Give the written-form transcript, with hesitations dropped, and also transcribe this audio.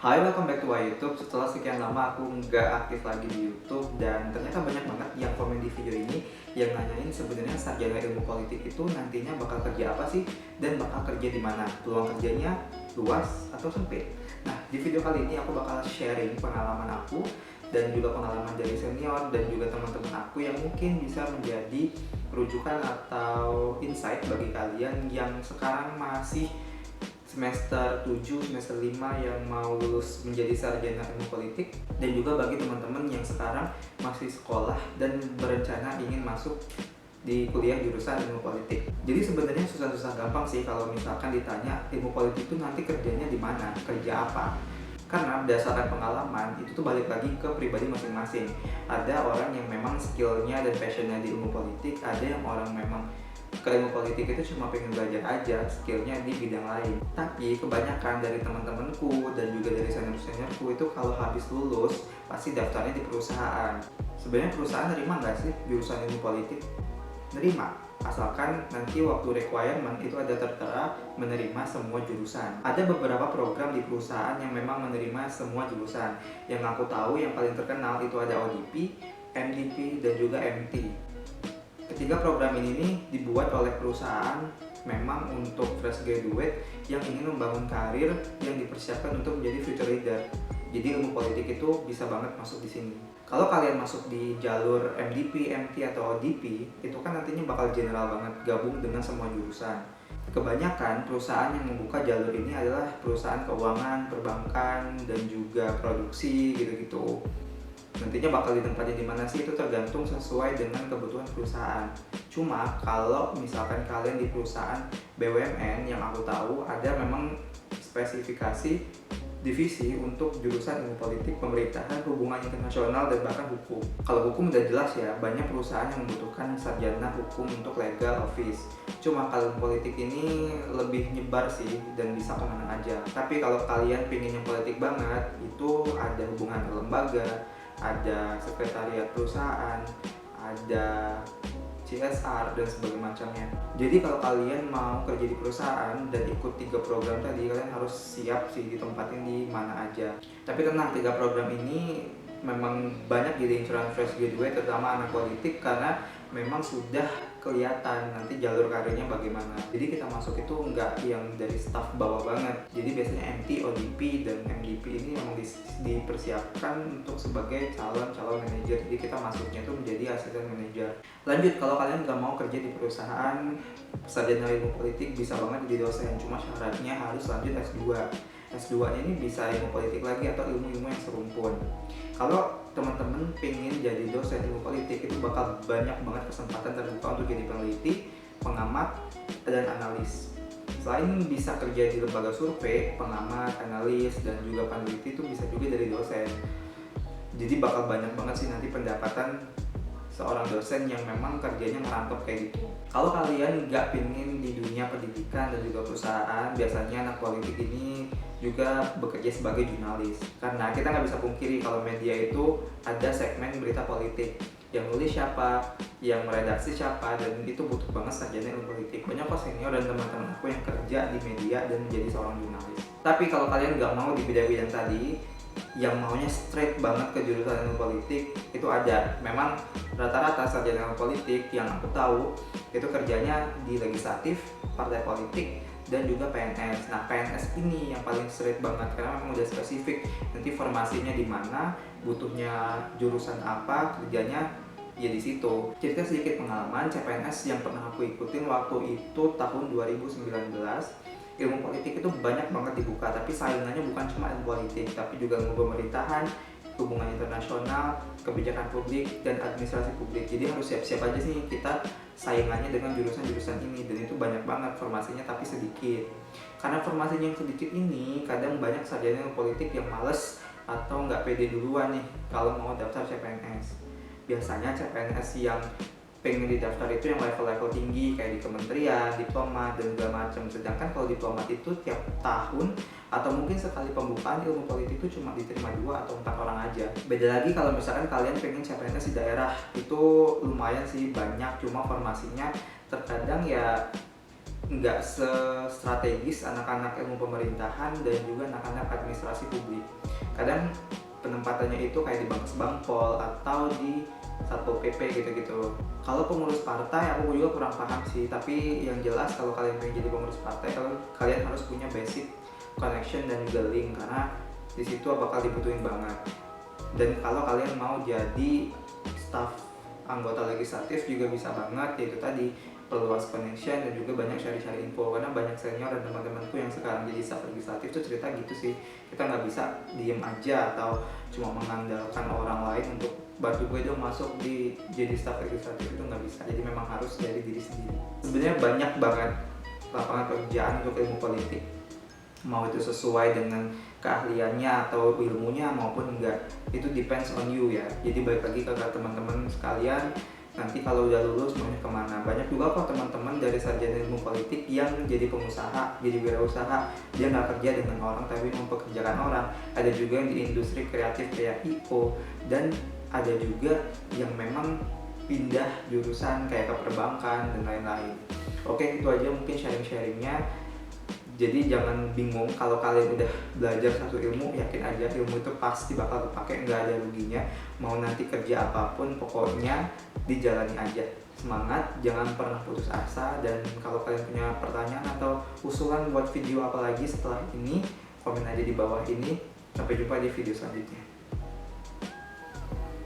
Hai, welcome back to my YouTube. Setelah sekian lama aku nggak aktif lagi di YouTube dan ternyata banyak banget yang komen di video ini yang nanyain sebenarnya sarjana ilmu politik itu nantinya bakal kerja apa sih dan bakal kerja di mana? Peluang kerjanya luas atau sempit? Nah, di video kali ini aku bakal sharing pengalaman aku dan juga pengalaman dari senior dan juga teman-teman aku yang mungkin bisa menjadi rujukan atau insight bagi kalian yang sekarang masih semester 7, semester 5 yang mau lulus menjadi sarjana ilmu politik, dan juga bagi teman-teman yang sekarang masih sekolah dan berencana ingin masuk di kuliah jurusan ilmu politik. Jadi sebenarnya susah-susah gampang sih kalau misalkan ditanya ilmu politik itu nanti kerjanya di mana, kerja apa. Karena berdasarkan pengalaman itu tuh balik lagi ke pribadi masing-masing. Ada orang yang memang skillnya dan passionnya di ilmu politik, ada yang orang memang ke ilmu politik itu cuma pengen belajar aja, skillnya di bidang lain. Tapi kebanyakan dari teman-temanku dan juga dari senior-seniorku itu kalau habis lulus pasti daftarnya di perusahaan. Sebenarnya perusahaan nerima nggak sih jurusan ilmu politik? Nerima, asalkan nanti waktu requirement itu ada tertera menerima semua jurusan. Ada beberapa program di perusahaan yang memang menerima semua jurusan. Yang aku tahu yang paling terkenal itu ada ODP, MDP, dan juga MT. Ketiga program ini nih dibuat oleh perusahaan memang untuk fresh graduate yang ingin membangun karir yang dipersiapkan untuk menjadi future leader. Jadi ilmu politik itu bisa banget masuk di sini. Kalau kalian masuk di jalur MDP, MT atau ODP, itu kan nantinya bakal general banget, gabung dengan semua jurusan. Kebanyakan perusahaan yang membuka jalur ini adalah perusahaan keuangan, perbankan, dan juga produksi gitu-gitu. Nantinya bakal ditempatin di mana sih itu tergantung sesuai dengan kebutuhan perusahaan. Cuma kalau misalkan kalian di perusahaan BUMN yang aku tahu ada memang spesifikasi divisi untuk jurusan ilmu politik, pemerintahan, hubungan internasional, dan bahkan hukum. Kalau hukum udah jelas ya, banyak perusahaan yang membutuhkan sarjana hukum untuk legal office. Cuma kalau politik ini lebih nyebar sih dan bisa kemana aja. Tapi kalau kalian pengen yang politik banget, itu ada hubungan lembaga, ada sekretariat perusahaan, ada CSR, dan sebagainya macamnya. Jadi kalau kalian mau kerja di perusahaan dan ikut 3 program tadi, kalian harus siap sih ditempatin di mana aja. Tapi tenang, 3 program ini memang banyak jadi inceran fresh graduate, terutama anak politik, karena memang sudah kelihatan nanti jalur karirnya bagaimana. Jadi kita masuk itu nggak yang dari staff bawah banget. Jadi biasanya MT, ODP, dan MDP ini memang dipersiapkan untuk sebagai calon manajer. Jadi kita masuknya tuh menjadi asisten manajer. Lanjut, kalau kalian nggak mau kerja di perusahaan, sarjana ilmu politik bisa banget jadi dosen. Cuma syaratnya harus lanjut S2. S2-nya ini bisa ilmu politik lagi atau ilmu-ilmu yang serumpun. Kalau teman-teman pengen jadi dosen ilmu politik, itu bakal banyak banget kesempatan terbuka untuk jadi peneliti, pengamat, dan analis. Selain bisa kerja di lembaga survei, pengamat, analis, dan juga peneliti, itu bisa juga dari dosen. Jadi bakal banyak banget sih nanti pendapatan seorang dosen yang memang kerjanya merantau kayak gitu. Kalau kalian nggak pengen di dunia pendidikan dan juga perusahaan, biasanya anak politik ini juga bekerja sebagai jurnalis. Karena kita nggak bisa pungkiri kalau media itu ada segmen berita politik. Yang nulis siapa, yang meredaksi siapa, dan itu butuh banget sarjana ilmu politik. Banyak kok senior dan teman-teman aku yang kerja di media dan menjadi seorang jurnalis. Tapi kalau kalian nggak mau di bidang-bidang tadi, yang maunya straight banget ke jurusan ilmu politik, itu ada. Memang rata-rata sarjana ilmu politik yang aku tahu itu kerjanya di legislatif, partai politik, dan juga PNS. Nah, PNS ini yang paling straight banget karena memang udah spesifik nanti formasinya di mana, butuhnya jurusan apa, kerjanya ya di situ. Cerita sedikit pengalaman CPNS yang pernah aku ikutin waktu itu tahun 2019. Ilmu politik itu banyak banget dibuka, tapi saingannya bukan cuma ilmu politik, tapi juga ilmu pemerintahan, hubungan internasional, kebijakan publik, dan administrasi publik. Jadi harus siap-siap aja sih kita saingannya dengan jurusan-jurusan ini, dan itu banyak banget formasinya tapi sedikit. Karena formasinya yang sedikit ini, kadang banyak sarjana ilmu politik yang males atau nggak pede duluan nih kalau mau daftar CPNS. Biasanya CPNS yang pengen didaftar itu yang level-level tinggi kayak di kementerian, diplomat, dan segala macam. Sedangkan kalau diplomat itu tiap tahun atau mungkin sekali pembukaan ilmu politik itu cuma diterima 2 atau 4 orang aja. Beda lagi kalau misalkan kalian pengen CPNS di daerah, itu lumayan sih banyak, cuma formasinya terkadang ya nggak strategis anak-anak ilmu pemerintahan dan juga anak-anak administrasi publik. Kadang penempatannya itu kayak di Bankes-Bankpol atau di Satpol PP gitu-gitu. Kalau pengurus partai aku juga kurang paham sih, tapi yang jelas kalau kalian pengen jadi pengurus partai, kalian harus punya basic connection dan juga link, karena di situ bakal dibutuhin banget. Dan kalau kalian mau jadi staff anggota legislatif juga bisa banget, yaitu tadi perluas connection dan juga banyak cari-cari info, karena banyak senior dan teman-temanku yang sekarang jadi staff legislatif tuh cerita gitu sih, kita nggak bisa diem aja atau cuma mengandalkan orang lain untuk bantu gue dong masuk di jadi staff legislatif, itu nggak bisa. Jadi memang harus dari diri sendiri. Sebenarnya banyak banget lapangan pekerjaan untuk ilmu politik, mau itu sesuai dengan keahliannya atau ilmunya maupun enggak, itu depends on you ya. Jadi balik lagi ke teman-teman sekalian, nanti kalau udah lulus maunya kemana. Banyak juga kok teman-teman dari sarjana ilmu politik yang jadi pengusaha, jadi wirausaha, dia nggak kerja dengan orang tapi mempekerjakan orang. Ada juga yang di industri kreatif kayak IO, dan ada juga yang memang pindah jurusan kayak ke perbankan dan lain-lain. Oke, itu aja mungkin sharing-sharingnya. Jadi jangan bingung kalau kalian udah belajar satu ilmu, yakin aja ilmu itu pasti bakal kepake, nggak ada ruginya. Mau nanti kerja apapun, pokoknya dijalani aja. Semangat, jangan pernah putus asa. Dan kalau kalian punya pertanyaan atau usulan buat video apa lagi setelah ini, komen aja di bawah ini. Sampai jumpa di video selanjutnya.